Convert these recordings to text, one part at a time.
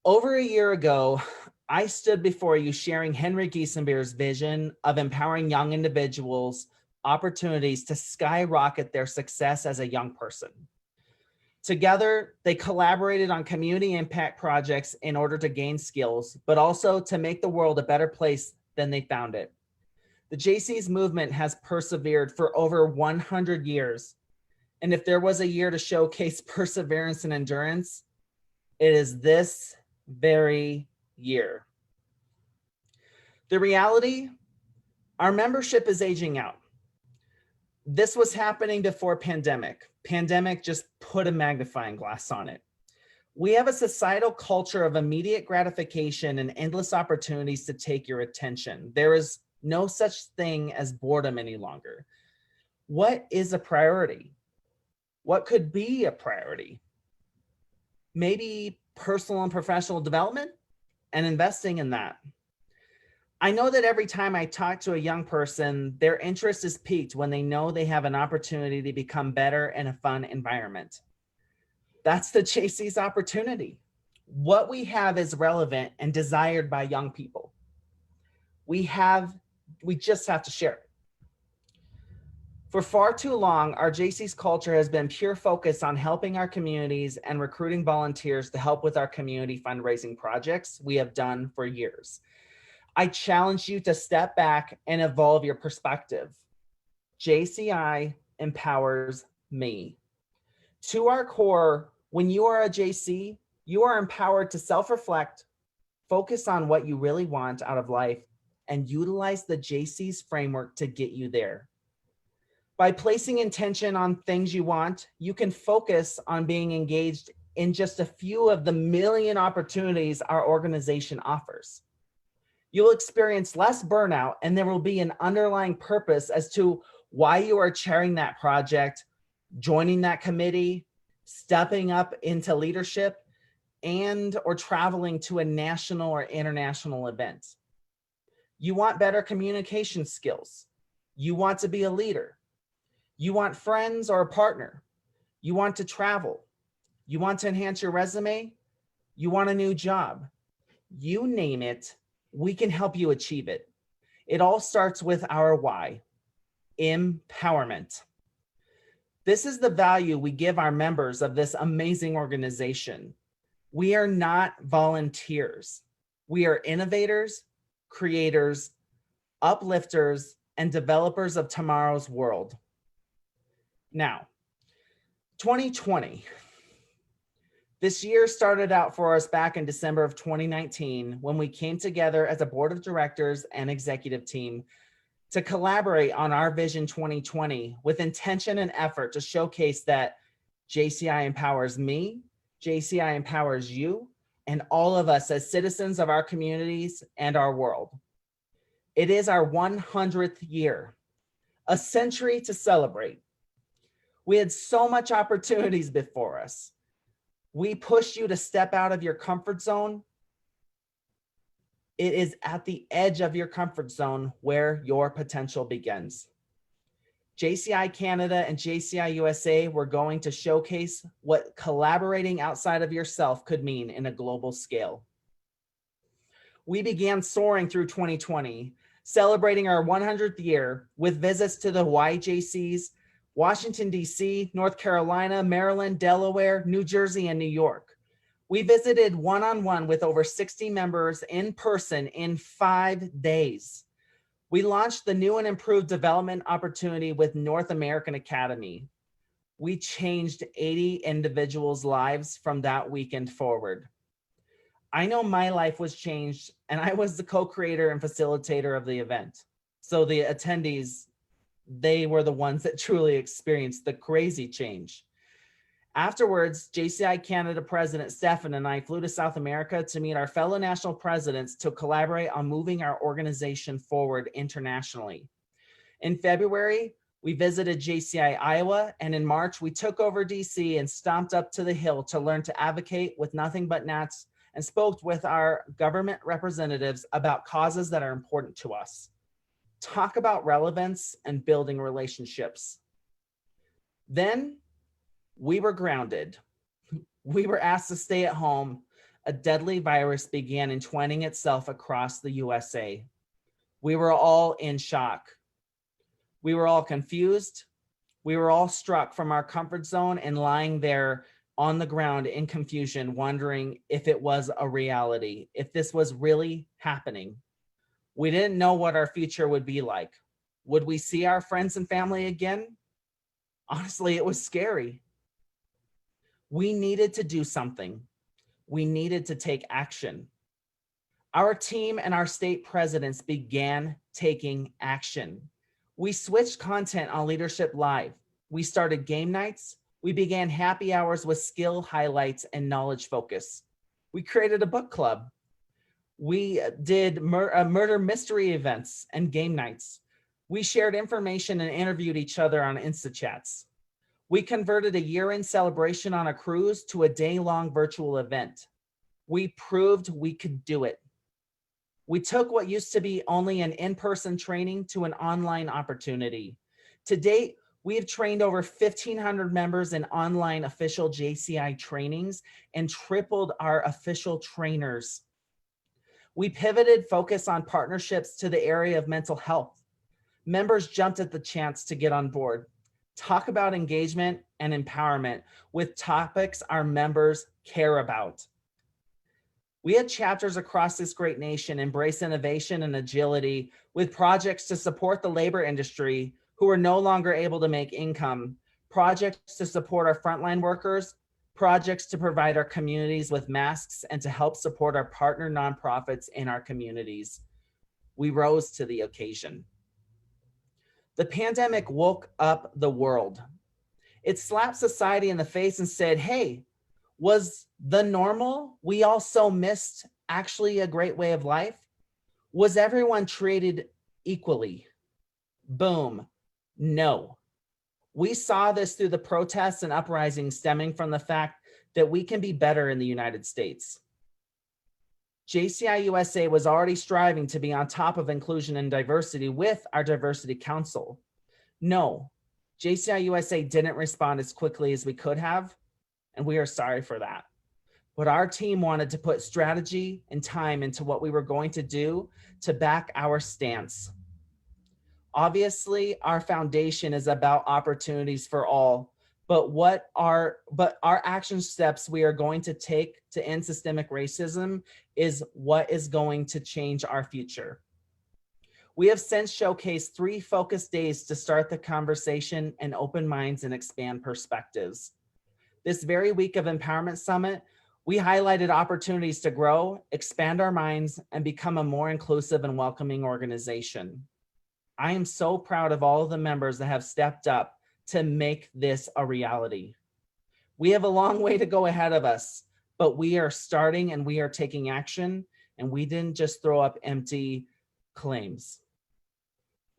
Over a year ago, I stood before you sharing Henry Giesenbeer's vision of empowering young individuals opportunities to skyrocket their success as a young person. Together, they collaborated on community impact projects in order to gain skills, but also to make the world a better place than they found it. The JC's movement has persevered for over 100 years. And if there was a year to showcase perseverance and endurance, it is this very year. The reality, our membership is aging out. This was happening before pandemic. Pandemic just put a magnifying glass on it. We have a societal culture of immediate gratification and endless opportunities to take your attention. There is no such thing as boredom any longer. What is a priority? What could be a priority? Maybe personal and professional development and investing in that. I know that every time I talk to a young person, their interest is piqued when they know they have an opportunity to become better in a fun environment. That's the JC's opportunity. What we have is relevant and desired by young people. We just have to share it. For far too long, our JC's culture has been pure focus on helping our communities and recruiting volunteers to help with our community fundraising projects we have done for years. I challenge you to step back and evolve your perspective. JCI empowers me. To our core, when you are a JC, you are empowered to self-reflect, focus on what you really want out of life, and utilize the JC's framework to get you there. By placing intention on things you want, you can focus on being engaged in just a few of the million opportunities our organization offers. You'll experience less burnout, and there will be an underlying purpose as to why you are chairing that project, joining that committee, stepping up into leadership, or traveling to a national or international event. You want better communication skills. You want to be a leader. You want friends or a partner. You want to travel. You want to enhance your resume. You want a new job. You name it, we can help you achieve it. It all starts with our why, empowerment. This is the value we give our members of this amazing organization. We are not volunteers. We are innovators, creators, uplifters, and developers of tomorrow's world. Now, 2020. This year started out for us back in December of 2019 when we came together as a board of directors and executive team to collaborate on our Vision 2020 with intention and effort to showcase that JCI empowers me, JCI empowers you, and all of us as citizens of our communities and our world. It is our 100th year, a century to celebrate. We had so much opportunities before us. We push you to step out of your comfort zone. It is at the edge of your comfort zone where your potential begins. JCI Canada and JCI USA were going to showcase what collaborating outside of yourself could mean in a global scale. We began soaring through 2020, celebrating our 100th year with visits to the Hawaii JCs, Washington, D.C., North Carolina, Maryland, Delaware, New Jersey, and New York. We visited one-on-one with over 60 members in person in 5 days. We launched the new and improved development opportunity with North American Academy. We changed 80 individuals' lives from that weekend forward. I know my life was changed, and I was the co-creator and facilitator of the event. So the attendees, they were the ones that truly experienced the crazy change. Afterwards, JCI Canada President Stefan and I flew to South America to meet our fellow national presidents to collaborate on moving our organization forward internationally. In February, we visited JCI Iowa, and in March, we took over DC and stomped up to the Hill to learn to advocate with nothing but gnats and spoke with our government representatives about causes that are important to us. Talk about relevance and building relationships. Then we were grounded. We were asked to stay at home a deadly virus began entwining itself across the USA. We were all in shock. We were all confused. We were all struck from our comfort zone and lying there on the ground in confusion, wondering if it was a reality, if this was really happening. We didn't know what our future would be like. Would we see our friends and family again? Honestly, it was scary. We needed to do something. We needed to take action. Our team and our state presidents began taking action. We switched content on Leadership Live. We started game nights. We began happy hours with skill highlights and knowledge focus. We created a book club. We did murder mystery events and game nights. We shared information and interviewed each other on Insta chats. We converted a year-end celebration on a cruise to a day-long virtual event. We proved we could do it. We took what used to be only an in-person training to an online opportunity. To date, we have trained over 1,500 members in online official JCI trainings and tripled our official trainers. We pivoted focus on partnerships to the area of mental health. Members jumped at the chance to get on board. Talk about engagement and empowerment with topics our members care about. We had chapters across this great nation embrace innovation and agility with projects to support the labor industry who are no longer able to make income, projects to support our frontline workers, projects to provide our communities with masks and to help support our partner nonprofits in our communities. We rose to the occasion. The pandemic woke up the world. It slapped society in the face and said, hey, was the normal we all so missed actually a great way of life? Was everyone treated equally? Boom, no. We saw this through the protests and uprisings stemming from the fact that we can be better in the United States. JCI USA was already striving to be on top of inclusion and diversity with our Diversity Council. No, JCI USA didn't respond as quickly as we could have, and we are sorry for that. But our team wanted to put strategy and time into what we were going to do to back our stance. Obviously, our foundation is about opportunities for all, but our action steps we are going to take to end systemic racism is what is going to change our future. We have since showcased 3 focus days to start the conversation and open minds and expand perspectives. This very week of Empowerment Summit, we highlighted opportunities to grow, expand our minds, and become a more inclusive and welcoming organization. I am so proud of all of the members that have stepped up to make this a reality. We have a long way to go ahead of us, but we are starting and we are taking action, and we didn't just throw up empty claims.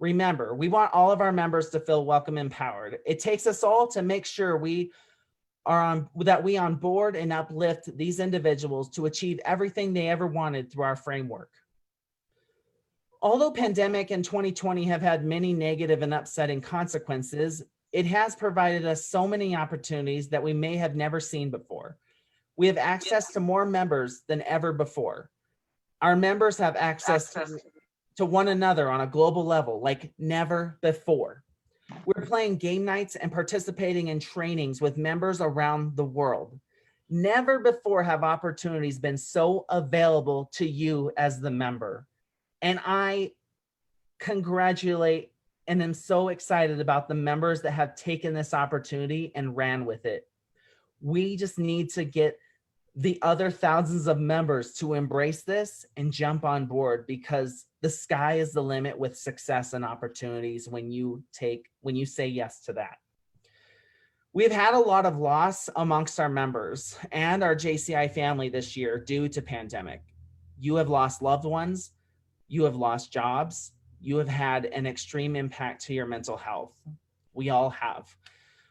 Remember, we want all of our members to feel welcome and empowered. It takes us all to make sure we on board and uplift these individuals to achieve everything they ever wanted through our framework. Although pandemic and 2020 have had many negative and upsetting consequences, it has provided us so many opportunities that we may have never seen before. We have access to more members than ever before. Our members have access to one another on a global level like never before. We're playing game nights and participating in trainings with members around the world. Never before have opportunities been so available to you as the member. And I congratulate and am so excited about the members that have taken this opportunity and ran with it. We just need to get the other thousands of members to embrace this and jump on board, because the sky is the limit with success and opportunities when you say yes to that. We've had a lot of loss amongst our members and our JCI family this year due to pandemic. You have lost loved ones, you have lost jobs, you have had an extreme impact to your mental health. We all have.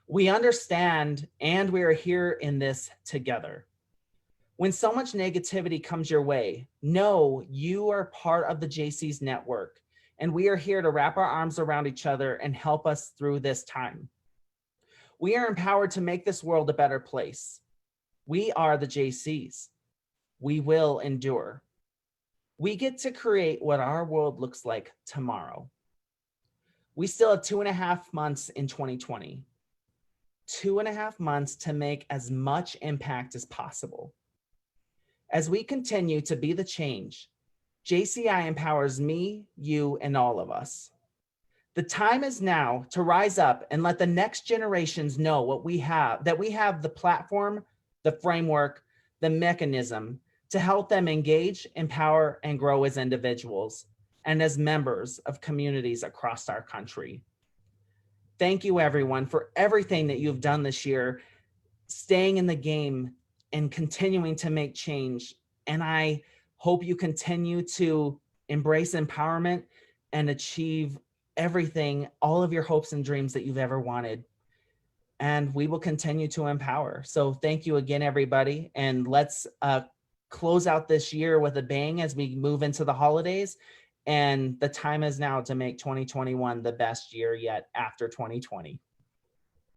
We understand, and we are here in this together. When so much negativity comes your way, know you are part of the JC's network, and we are here to wrap our arms around each other and help us through this time. We are empowered to make this world a better place. We are the JCs. We will endure. We get to create what our world looks like tomorrow. We still have 2.5 months in 2020. 2.5 months to make as much impact as possible. As we continue to be the change, JCI empowers me, you, and all of us. The time is now to rise up and let the next generations know that we have the platform, the framework, the mechanism to help them engage, empower, and grow as individuals and as members of communities across our country. Thank you, everyone, for everything that you've done this year, staying in the game and continuing to make change. And I hope you continue to embrace empowerment and achieve everything, all of your hopes and dreams that you've ever wanted. And we will continue to empower. So thank you again, everybody. And let's close out this year with a bang as we move into the holidays. And the time is now to make 2021 the best year yet after 2020.